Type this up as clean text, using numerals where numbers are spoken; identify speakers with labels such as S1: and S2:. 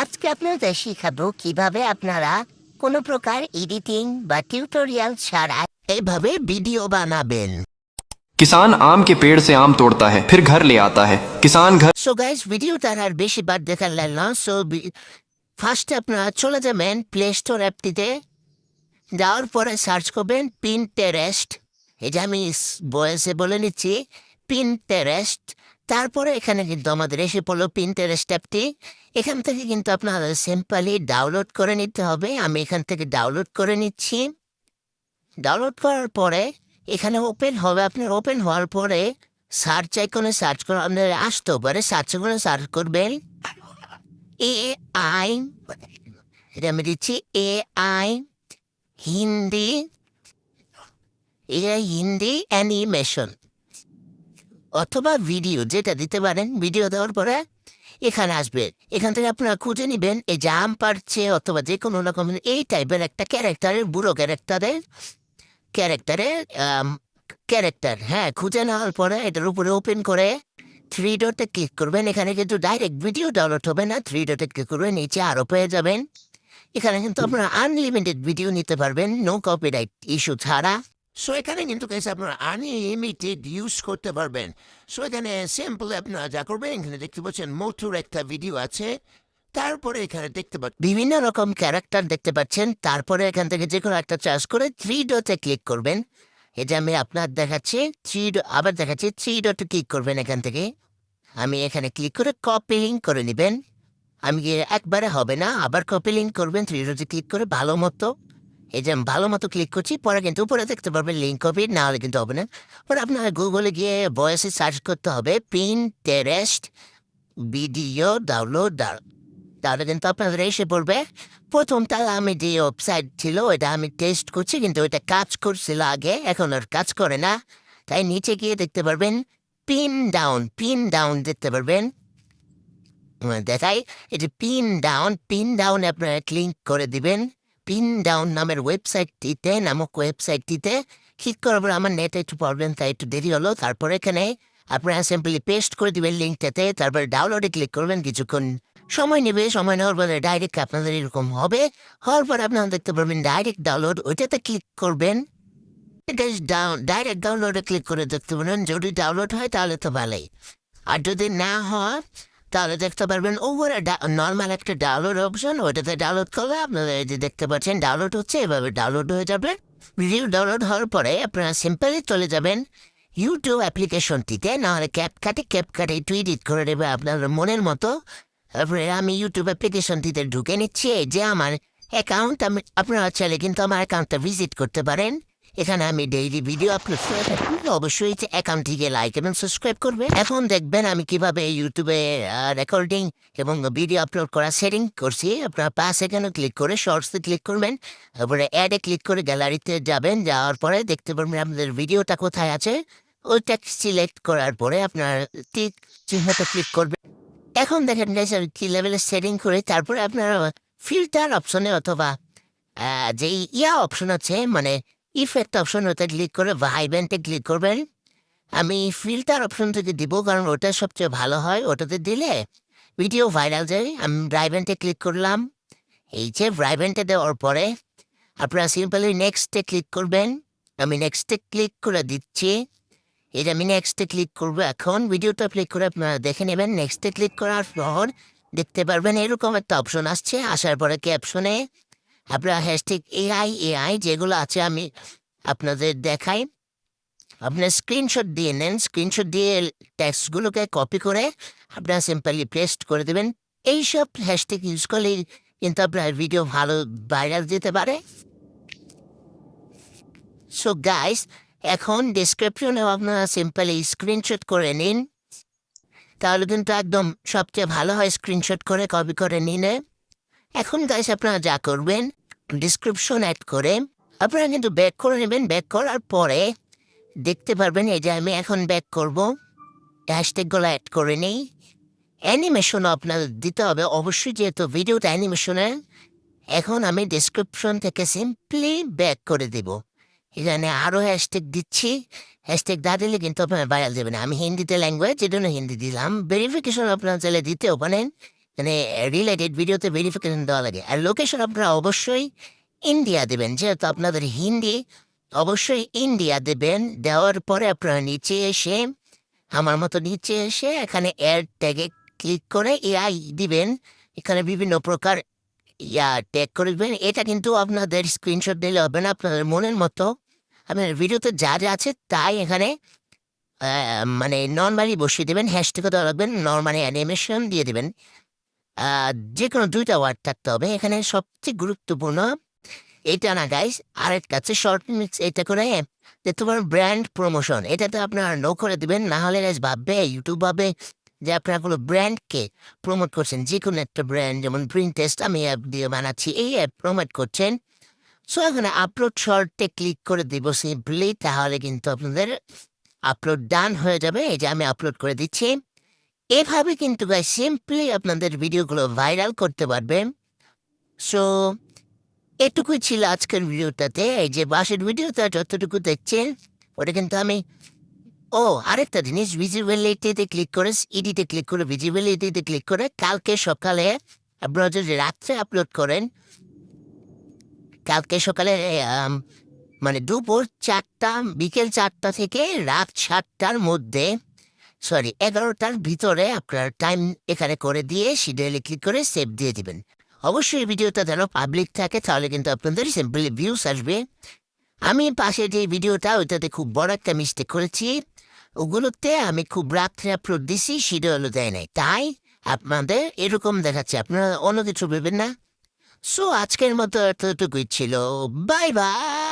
S1: আজকে আপনাদের শিখাবো কিভাবে আপনারা কোনো প্রকার এডিটিং বা টিউটোরিয়াল ছাড়া এভাবে ভিডিও বানাবেন।
S2: किसान आम के पेड़ से आम तोड़ता है फिर घर ले आता है। किसान घर
S1: সো গাইস, ভিডিওটার আর বেশি বার দেখার লাগলো। সো ফার্স্টে আপনারা চলে যাবেন প্লে স্টোর অ্যাপটিতে, যাওয়ার পরে সার্চ করবেন পিন্টারেস্ট। এই যে আমি বয়েসে বলে নিচ্ছি, পিন্টারেস্ট। তারপরে এখানে কিন্তু আমাদের এসে পড়লো পিন্টারেস্ট অ্যাপটি। এখান থেকে কিন্তু আপনাদের সিম্পলি ডাউনলোড করে নিতে হবে। আমি এখান থেকে ডাউনলোড করে নিচ্ছি। ডাউনলোড করার পরে এখানে ওপেন হবে। আপনার ওপেন হওয়ার পরে সার্চ আইকনে সার্চ করে আপনার আসতে পারে। সার্চ করে সার্চ করবেন AI, এটা আমি দিচ্ছি AI হিন্দি, হিন্দি অ্যানিমেশন অথবা ভিডিও, যেটা দিতে পারেন। ভিডিও দেওয়ার পরে এখানে আসবে। এখান থেকে আপনারা খুঁজে নেবেন এই যে আম পারছে অথবা যে কোনো রকম এই টাইপের একটা ক্যারেক্টারের, বুড়ো ক্যারেক্টার হ্যাঁ, খুঁজে নেওয়ার পরে এটার উপরে ওপেন করে 3 ডটে ক্লিক করবেন। এখানে কিন্তু ডাইরেক্ট ভিডিও ডাউনলোড হবে না। 3 ডটে ক্লিক করবেন, নিচে আরও পেয়ে যাবেন। এখানে কিন্তু আপনারা আনলিমিটেড ভিডিও নিতে পারবেন, নো কপিরাইট ইস্যু ছাড়া। সো এখানে কিন্তু আপনারা আনলিমিটেড ইউজ করতে পারবেন। সো এখানে সিম্পল আপনারা যা করবেন, এখানে দেখতে পাচ্ছেন মোটুর একটা ভিডিও আছে। তারপরে এখানে দেখতে পাচ্ছেন বিভিন্ন রকম ক্যারেক্টার দেখতে পাচ্ছেন। তারপরে এখান থেকে যে কোনো একটা চার্জ করে 3 ডটে ক্লিক করবেন। এটা আমি আপনার দেখাচ্ছি। আবার দেখাচ্ছি, 3 ডটে ক্লিক করবেন। এখান থেকে আমি এখানে ক্লিক করে কপি লিঙ্ক করে নেবেন। আমি একবারে হবে না, আবার কপি লিঙ্ক করবেন 3 ডটে ক্লিক করে ভালো মতো। এই যে আমি ভালো মতো ক্লিক করছি, পরে কিন্তু উপরে দেখতে পারবেন লিঙ্ক কপি, না হলে কিন্তু হবে না। পরে আপনার গুগলে গিয়ে ভয়েসে সার্চ করতে হবে পিন্টারেস্ট ভিডিও ডাউনলোড, তাহলে কিন্তু আপনাদের এসে পড়বে। প্রথমটা আমি যে ওয়েবসাইট ছিল ওইটা আমি টেস্ট করছি, কিন্তু ওইটা কাজ করছিল আগে, এখন আর কাজ করে না। তাই নিচে গিয়ে দেখতে পারবেন পিন ডাউন দেখতে পারবেন। দেখাই, এই যে পিন ডাউন আপনারা ক্লিক করে দিবেন। পিন ডাউন নামের নামক ওয়েবসাইটটিতে ক্লিক করার পর আমার নেটে একটু প্রবলেম, তাই একটু দেরি হলো। তারপরে এখানে আপনারা সিম্পলি পেস্ট করে দিবেন লিঙ্কটাতে, তারপরে ডাউনলোডে ক্লিক করবেন। কিছুক্ষণ সময় নেবে, সময় নেওয়ার পরে ডাইরেক্ট আপনাদের এরকম হবে। হওয়ার পর আপনারা দেখতে পারবেন ডাইরেক্ট ডাউনলোড, ওইটাতে ক্লিক করবেন। ডাইরেক্ট ডাউনলোডে ক্লিক করে দেখতে পারবেন। যদি ডাউনলোড হয় তাহলে তো ভালোই, আর যদি না হয় তাহলে দেখতে পারবেন ওভার নর্মাল একটা ডাউনলোড অপশন, ওইটাতে ডাউনলোড করলে আপনারা এই যে দেখতে পাচ্ছেন ডাউনলোড হচ্ছে, এভাবে ডাউনলোড হয়ে যাবে। ভিডিও ডাউনলোড হওয়ার পরে আপনারা সিম্পলি চলে যাবেন ইউটিউব অ্যাপ্লিকেশনটিতে, নাহলে ক্যাপকাটে একটু এডিট করে দেবে আপনার মনের মতো। তারপরে আমি ইউটিউব অ্যাপ্লিকেশনটিতে ঢুকে নিচ্ছি। এই যে আমার অ্যাকাউন্ট, আমি আপনারা চাইলে কিন্তু আমার অ্যাকাউন্টটা ভিজিট করতে পারেন। এখানে আমি ডেইলি ভিডিও আপলোড করে থাকি। অবশ্যই অ্যাকাউন্টটিকে লাইক এবং সাবস্ক্রাইব করবে। এখন দেখবেন আমি কিভাবে ইউটিউবে রেকর্ডিং এবং ভিডিও আপলোড করা সেটিং করছি। আপনারা পাস এখানে ক্লিক করে শর্টসে ক্লিক করবেন, তারপরে অ্যাডে ক্লিক করে গ্যালারিতে যাবেন। যাওয়ার পরে দেখতে পারবেন আপনাদের ভিডিওটা কোথায় আছে, ওইটা সিলেক্ট করার পরে আপনার টিক চিহ্নটা ক্লিক করবেন। এখন দেখেন গাইস, আমি কি লেভেলের সেটিং করে তারপরে আপনারা ফিল্টার অপশনে অথবা যে অপশন আছে, মানে ইফেক্ট অপশন, ওটা ক্লিক করে ভাইব্রেন্টে ক্লিক করবেন। আমি ফিল্টার অপশন থেকে দিব, কারণ ওটা সবচেয়ে ভালো হয়। ওটাতে দিলে ভিডিও ভাইরাল যায়। আমি ভাইব্রেন্টে ক্লিক করলাম। এই যে ভাইব্রেন্টে দেওয়ার পরে আপনারা সিম্পলি নেক্সটে ক্লিক করবেন। আমি নেক্সটে ক্লিক করে দিচ্ছি। এটা আমি নেক্সটে ক্লিক করবো। এখন ভিডিওটা ক্লিক করে আপনারা দেখে নেবেন। নেক্সটে ক্লিক করার পর দেখতে পারবেন এরকম একটা অপশন আসছে। আসার পরে ক্যাপশনে আপনারা হ্যাশট্যাগ AI যেগুলো আছে আমি আপনাদের দেখাই। আপনার স্ক্রিনশট দিয়ে নেন, স্ক্রিনশট দিয়ে টেক্সটগুলোকে কপি করে আপনারা সিম্পলি পেস্ট করে দেবেন। এইসব হ্যাশট্যাগ ইউজ করলেই কিন্তু আপনার ভিডিও ভালো ভাইরাল যেতে পারে। সো গাইস, এখন ডিসক্রিপশনে আপনারা সিম্পলি স্ক্রিনশট করে নিন, তাহলে কিন্তু একদম সবচেয়ে ভালো হয়। স্ক্রিনশট করে কপি করে নিলে এখন গাইস আপনারা যা করবেন, ডিসক্রিপশন অ্যাড করে আপনারা কিন্তু ব্যাক করে নেবেন। ব্যাক করার পরে দেখতে পারবেন এই যে আমি এখন ব্যাক করব, হ্যাশট্যাগুলো অ্যাড করে নিই। অ্যানিমেশনও আপনাদের দিতে হবে অবশ্যই, যেহেতু ভিডিওটা অ্যানিমেশনে। এখন আমি ডিসক্রিপশন থেকে সিম্পলি ব্যাক করে দেব। এখানে আরও হ্যাশট্যাগ দিচ্ছি। হ্যাশট্যাগ না দিলে কিন্তু আপনার ভাইরাল যাবে না। আমি হিন্দিতে ল্যাঙ্গুয়েজ, এই জন্য হিন্দি দিলাম। ভেরিফিকেশন আপনারা চাইলে দিতেও পারেন, মানে রিলেটেড ভিডিওতে ভেরিফিকেশন দেওয়া লাগে। আর লোকেশন আপনারা অবশ্যই ইন্ডিয়া দেবেন, যেহেতু আপনাদের হিন্দি, অবশ্যই ইন্ডিয়া দেবেন। দেওয়ার পরে আপনারা নিচে এসে, আমার মতো নিচে এসে এখানে এয়ার ট্যাগে ক্লিক করে এআই দিবেন। এখানে বিভিন্ন প্রকার ট্যাগ করে দিবেন। এটা কিন্তু আপনাদের স্ক্রিনশট দিলে হবে না, আপনাদের মনের মতো আপনার ভিডিওতে যা যা আছে তাই এখানে মানে নর্মালি বসিয়ে দেবেন। হ্যাশট্যাগও দেওয়া রাখবেন, নর্মালি অ্যানিমেশন দিয়ে দেবেন। যে কোনো 2টা ওয়ার্ড থাকতে হবে। এখানে সবচেয়ে গুরুত্বপূর্ণ এটা না গাইস, আরেকটা আছে শর্ট মিক্স। এটা করে যে তোমার ব্র্যান্ড প্রমোশন, এটাতে আপনারা নো করে দিবেন। না হলে গাইস ভাববে, ইউটিউব ভাববে যে আপনারা কোনো ব্র্যান্ডকে প্রমোট করছেন, যে কোনো একটা ব্র্যান্ড, যেমন প্রিন্টেস্ট আমি অ্যাপ দিয়ে বানাচ্ছি, এই অ্যাপ প্রমোট করছেন। সো এখানে আপলোড শর্টে ক্লিক করে দিব সিম্পলি, তাহলে কিন্তু আপনাদের আপলোড ডান হয়ে যাবে। এই যে আমি আপলোড করে দিচ্ছি। এভাবে কিন্তু গাইস সিম্পলি আপনাদের ভিডিওগুলো ভাইরাল করতে পারবেন। সো এটুকুই ছিল আজকের ভিডিওটাতে। এই যে বাসের ভিডিওটা যতটুকু দেখছেন, ওটা কিন্তু আমি, আরেকটা জিনিস, ভিজিবিলিটিতে ক্লিক করে, ইডিতে ক্লিক করে, ভিজিবিলিটিতে ক্লিক করে কালকে সকালে আপনারা যদি রাত্রে আপলোড করেন, কালকে সকালে মানে দুপুর 4টা, বিকেল 4টা থেকে রাত 7টার মধ্যে, 11টার ভিতরে আপনার টাইম এখানে করে দিয়ে শিডিউলে ক্লিক করে সেভ দিয়ে দিবেন। অবশ্যই ভিডিওটা যেন পাবলিক থাকে, তাহলে কিন্তু আপনাদের সিম্পলি ভিউস আসবে। আমি পাশে যে ভিডিওটা, ওইটাতে খুব বড় একটা মিস্টেক করেছি। ওগুলোতে আমি খুব রাত্রে আপলোড দিছি, শিডিউলও দেয় নাই, তাই আপনাদের এরকম দেখাচ্ছে। আপনারা অন্য কিছু ভেবেন না। সো আজকের মতো এতটুকুই ছিল। Bye bye.